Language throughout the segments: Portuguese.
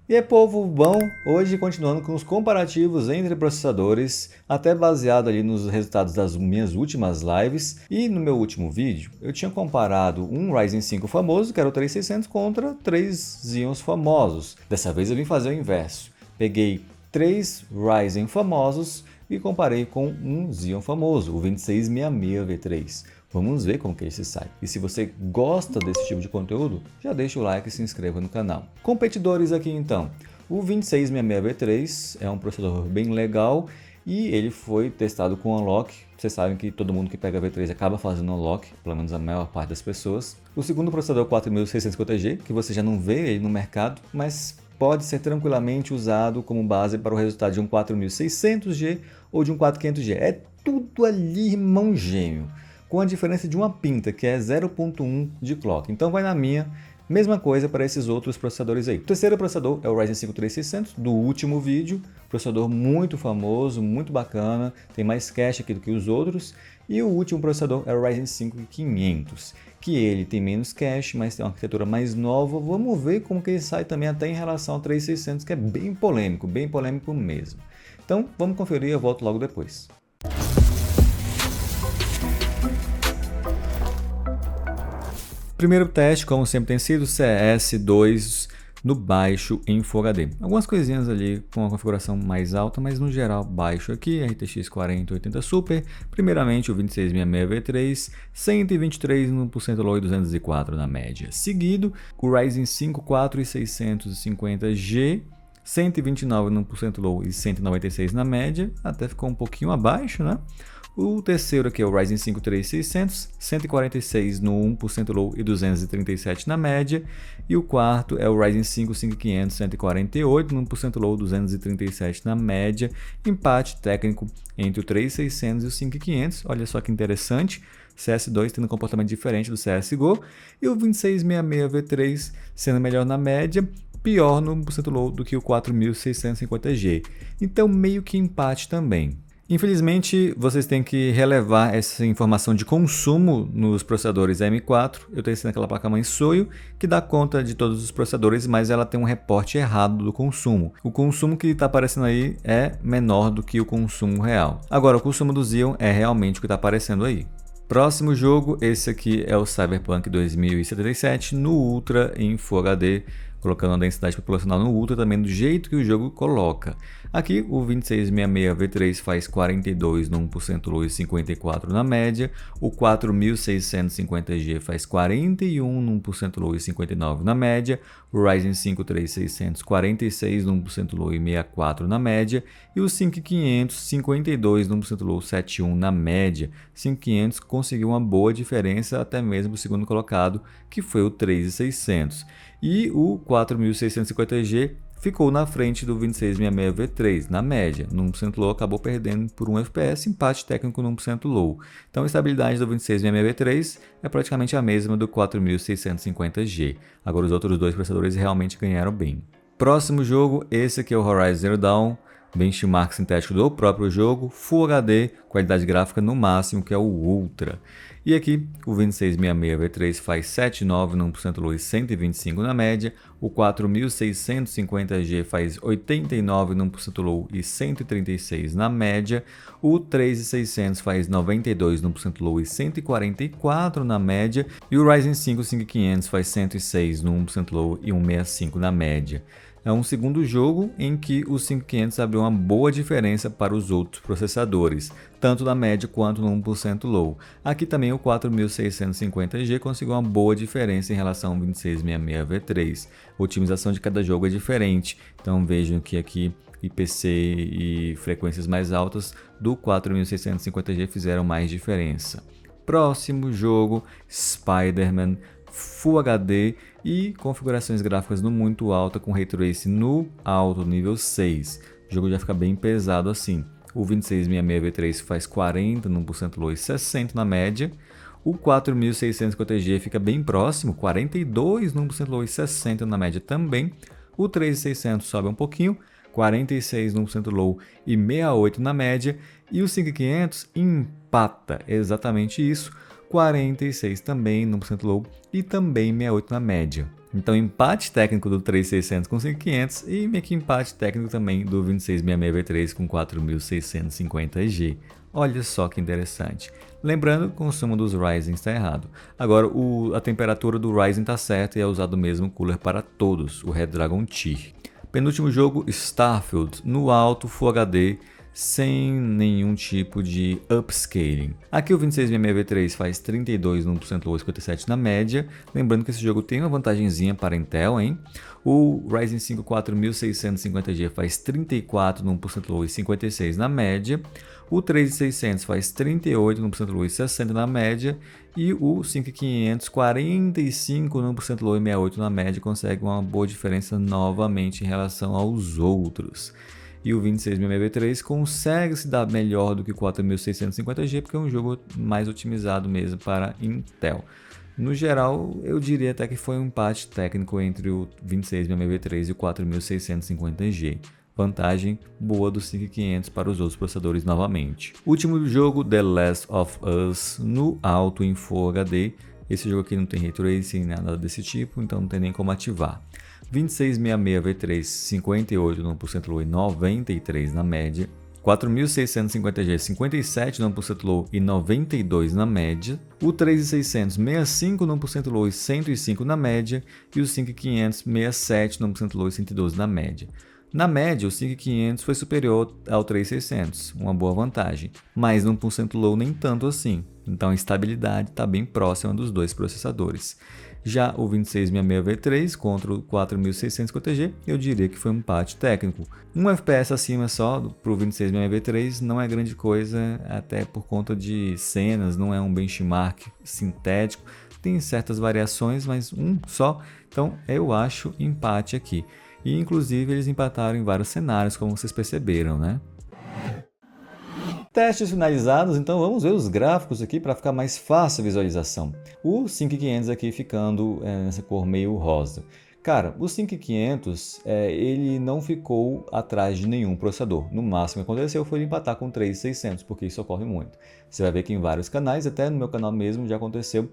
E aí, povo bom, hoje continuando com os comparativos entre processadores, até baseado ali nos resultados das minhas últimas lives. E no meu último vídeo, eu tinha comparado um Ryzen 5 famoso, que era o 3600, contra 3 Xeons famosos. Dessa vez eu vim fazer o inverso. Peguei 3 Ryzen famosos e comparei com um Xeon famoso, o 2666V3. Vamos ver como que ele se sai. E se você gosta desse tipo de conteúdo, já deixa o like e se inscreva no canal. Competidores aqui então. O 2666V3 é um processador bem legal e ele foi testado com unlock. Vocês sabem que todo mundo que pega V3 acaba fazendo unlock, pelo menos a maior parte das pessoas. O segundo processador 4650G, que você já não vê ele no mercado, mas pode ser tranquilamente usado como base para o resultado de um 4600G ou de um 4500G. É tudo ali irmão gêmeo, com a diferença de uma pinta, que é 0.1 de clock. Então vai na minha, mesma coisa para esses outros processadores aí. O terceiro processador é o Ryzen 5 3600 do último vídeo, processador muito famoso, muito bacana, tem mais cache aqui do que os outros. E o último processador é o Ryzen 5 500, que ele tem menos cache, mas tem uma arquitetura mais nova. Vamos ver como que ele sai também até em relação ao 3600, que é bem polêmico mesmo. Então vamos conferir, eu volto logo depois. Primeiro teste, como sempre tem sido, CS2 no baixo em Full HD. Algumas coisinhas ali com uma configuração mais alta, mas no geral baixo aqui, RTX 4080 Super, primeiramente o 2666V3, 123% low e 204 na média. Seguido, o Ryzen 5 4650G, 129% low e 196 na média, até ficou um pouquinho abaixo, né? O terceiro aqui é o Ryzen 5 3600, 146 no 1% low e 237 na média. E o quarto é o Ryzen 5 5500, 148 no 1% low, 237 na média. Empate técnico entre o 3600 e o 5500. Olha só que interessante. CS2 tendo um comportamento diferente do CSGO. E o 2666V3 sendo melhor na média, pior no 1% low do que o 4650G. Então meio que empate também. Infelizmente, vocês têm que relevar essa informação de consumo nos processadores M4. Eu estou ensinando aquela placa-mãe Soio, que dá conta de todos os processadores, mas ela tem um reporte errado do consumo. O consumo que está aparecendo aí é menor do que o consumo real. Agora, o consumo do Xeon é realmente o que está aparecendo aí. Próximo jogo, esse aqui é o Cyberpunk 2077 no Ultra em Full HD, colocando a densidade populacional no Ultra também do jeito que o jogo coloca. Aqui o 2666V3 faz 42 no 1% low e 54 na média, o 4650G faz 41 no 1% low e 59 na média, o Ryzen 5 3600 46 no 1% low e 64 na média, e o 5500 52 no 1% low 71 na média. 5500 conseguiu uma boa diferença até mesmo o segundo colocado, que foi o 3600. E o 4650G ficou na frente do 2666V3 na média. No 1% low acabou perdendo por 1 FPS, empate técnico no 1% low. Então a estabilidade do 2666V3 é praticamente a mesma do 4650G. Agora os outros dois processadores realmente ganharam bem. Próximo jogo, esse aqui é o Horizon Zero Dawn. Benchmark sintético do próprio jogo, Full HD, qualidade gráfica no máximo, que é o Ultra. E aqui o 2666V3 faz 79 no 1% low e 125 na média, o 4650G faz 89 no 1% low e 136 na média, o 3600 faz 92 no 1% low e 144 na média, e o Ryzen 5 5500 faz 106 no 1% low e 165 na média. É um segundo jogo em que o 5500 abriu uma boa diferença para os outros processadores, tanto na média quanto no 1% low. Aqui também o 4650G conseguiu uma boa diferença em relação ao 2666V3. A otimização de cada jogo é diferente, então vejam que aqui IPC e frequências mais altas do 4650G fizeram mais diferença. Próximo jogo, Spider-Man Full HD e configurações gráficas no muito alta com Ray Tracing no alto nível 6. O jogo já fica bem pesado assim. O 2666V3 faz 40 no 1% low e 60 na média. O 4650G fica bem próximo, 42 no 1% low e 60 na média também. O 3600 sobe um pouquinho, 46 no 1% low e 68 na média. E o 5500 empata, exatamente isso. 46 também no 1% low e também 68 na média. Então, empate técnico do 3600 com 5500 e meio que empate técnico também do 2666V3 com 4650G. Olha só que interessante. Lembrando, o consumo dos Ryzen está errado. Agora, a temperatura do Ryzen está certa e é usado o mesmo cooler para todos, o Redragon Tier. Penúltimo jogo, Starfield, no alto Full HD, sem nenhum tipo de upscaling. Aqui o 2666V3 faz 32 no 1% low e 57 na média. Lembrando que esse jogo tem uma vantagenzinha para Intel, hein? O Ryzen 5 4650G faz 34 no 1% low e 56 na média. O 3600 faz 38 no 1% low e 60 na média. E o 5500 45 no 1% low e 68 na média, consegue uma boa diferença novamente em relação aos outros. E o 2666V3 consegue se dar melhor do que o 4650G, porque é um jogo mais otimizado mesmo para Intel. No geral, eu diria até que foi um empate técnico entre o 2666V3 e o 4650G. Vantagem boa do 5500 para os outros processadores novamente. Último jogo, The Last of Us, no alto em Full HD. Esse jogo aqui não tem Ray Tracing, nada desse tipo, então não tem nem como ativar. 2666V3, 58 no 1% low e 93 na média. 4650G, 57 no 1% low e 92 na média. O 3600, 65 no 1% low e 105 na média. E o 5500, 67 no 1% low e 112 na média. Na média, o 5500 foi superior ao 3600, uma boa vantagem, mas no 1% low nem tanto assim, então a estabilidade está bem próxima dos dois processadores. Já o 2666V3 contra o 4650G, eu diria que foi um empate técnico. Um FPS acima só para o 2666V3 não é grande coisa, até por conta de cenas, não é um benchmark sintético, tem certas variações, mas um só, então eu acho empate aqui. E inclusive eles empataram em vários cenários, como vocês perceberam, né? Testes finalizados, então vamos ver os gráficos aqui para ficar mais fácil a visualização. O 5500 aqui ficando nessa cor meio rosa. Cara, o 5500 ele não ficou atrás de nenhum processador. No máximo que aconteceu foi empatar com o 3600, porque isso ocorre muito. Você vai ver que em vários canais, até no meu canal mesmo já aconteceu,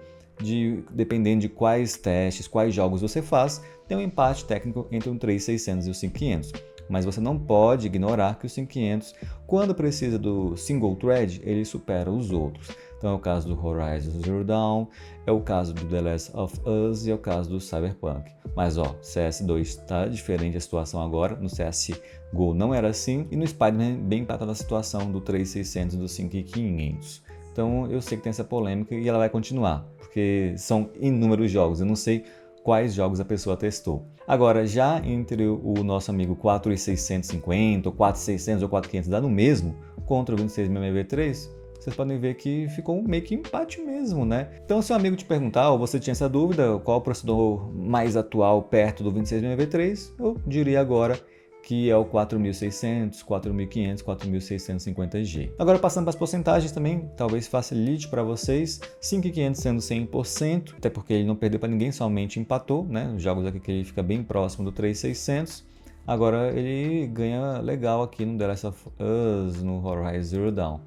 dependendo de quais testes, quais jogos você faz, tem um empate técnico entre o 3600 e o 5500. Mas você não pode ignorar que o 5500, quando precisa do single thread, ele supera os outros. Então é o caso do Horizon Zero Dawn, é o caso do The Last of Us e é o caso do Cyberpunk. Mas ó, CS2 está diferente a situação agora, no CSGO não era assim, e no Spider-Man bem empatada a situação do 3600 e do 5500. Então eu sei que tem essa polêmica e ela vai continuar, porque são inúmeros jogos, eu não sei quais jogos a pessoa testou. Agora, já entre o nosso amigo 4650, ou 4600 ou 4500 dá no mesmo, contra o 2666V3, vocês podem ver que ficou meio que empate mesmo, né? Então, se um amigo te perguntar, ou você tinha essa dúvida, qual o processador mais atual perto do 2666V3, eu diria agora que é o 4600, 4500, 4650G. Agora passando para as porcentagens também, talvez facilite para vocês, 5500 sendo 100%, até porque ele não perdeu para ninguém, somente empatou, né? Os jogos aqui que ele fica bem próximo do 3600. Agora ele ganha legal aqui no The Last of Us, no Horizon Zero Dawn.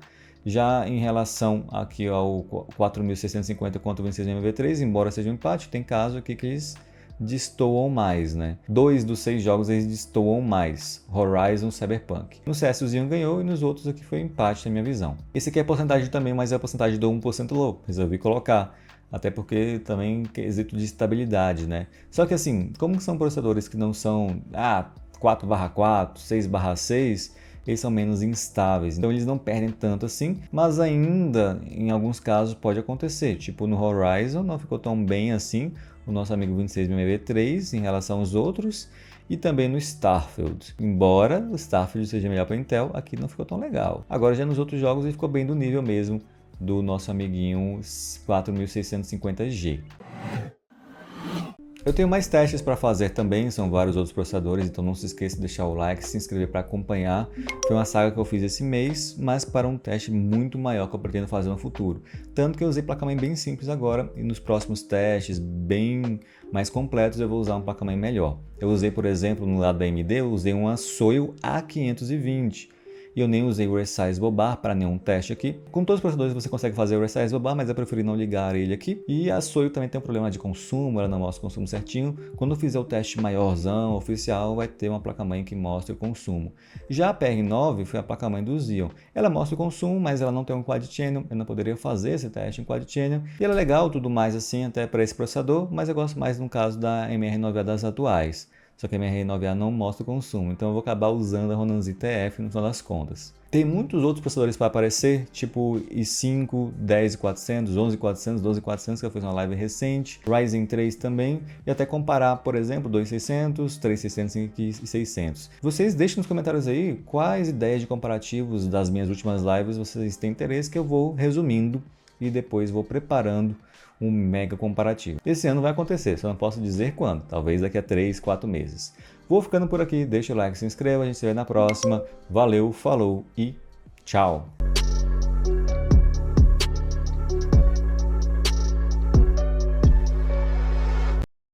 Já em relação aqui ao 4650 contra o 2666V3, embora seja um empate, tem caso aqui que eles destoam mais, né? 2 dos 6 jogos eles destoam mais, Horizon e Cyberpunk. No CS o Xeon ganhou e nos outros aqui foi empate na minha visão. Esse aqui é a porcentagem também, mas é a porcentagem do 1% low, resolvi colocar. Até porque também quesito de estabilidade, né? Só que assim, como são processadores que não são 4/4, 6/6, eles são menos instáveis, então eles não perdem tanto assim, mas ainda em alguns casos pode acontecer, tipo no Horizon não ficou tão bem assim, o nosso amigo 2666V3 em relação aos outros, e também no Starfield, embora o Starfield seja melhor para Intel, aqui não ficou tão legal. Agora já nos outros jogos ele ficou bem do nível mesmo do nosso amiguinho 4650G. Eu tenho mais testes para fazer também, são vários outros processadores, então não se esqueça de deixar o like, se inscrever para acompanhar. Foi uma saga que eu fiz esse mês, mas para um teste muito maior que eu pretendo fazer no futuro. Tanto que eu usei placa-mãe bem simples agora, e nos próximos testes bem mais completos eu vou usar um placa-mãe melhor. Eu usei, por exemplo, no lado da AMD, eu usei uma Soil A520. e eu nem usei o Resizable Bar para nenhum teste aqui. Com todos os processadores você consegue fazer o Resizable Bar, mas eu preferi não ligar ele aqui. E a Soio também tem um problema de consumo, ela não mostra o consumo certinho. Quando eu fizer o teste maiorzão, oficial, vai ter uma placa-mãe que mostra o consumo. Já a PR9 foi a placa-mãe do Xeon. Ela mostra o consumo, mas ela não tem um Quad Channel, eu não poderia fazer esse teste em Quad Channel. E ela é legal, tudo mais assim, até para esse processador, mas eu gosto mais no caso da MR9A das atuais. Só que a MR9A não mostra o consumo, então eu vou acabar usando a Ronan ZTF no final das contas. Tem muitos outros processadores para aparecer, tipo i5, 10400, 11400, 12400, que eu fiz uma live recente, Ryzen 3 também, e até comparar, por exemplo, 2600, 3600 e 600. Vocês deixem nos comentários aí quais ideias de comparativos das minhas últimas lives vocês têm interesse, que eu vou resumindo e depois vou preparando um mega comparativo. Esse ano vai acontecer, só não posso dizer quando, talvez daqui a 3, 4 meses. Vou ficando por aqui, deixa o like, se inscreva, a gente se vê na próxima. Valeu, falou e tchau!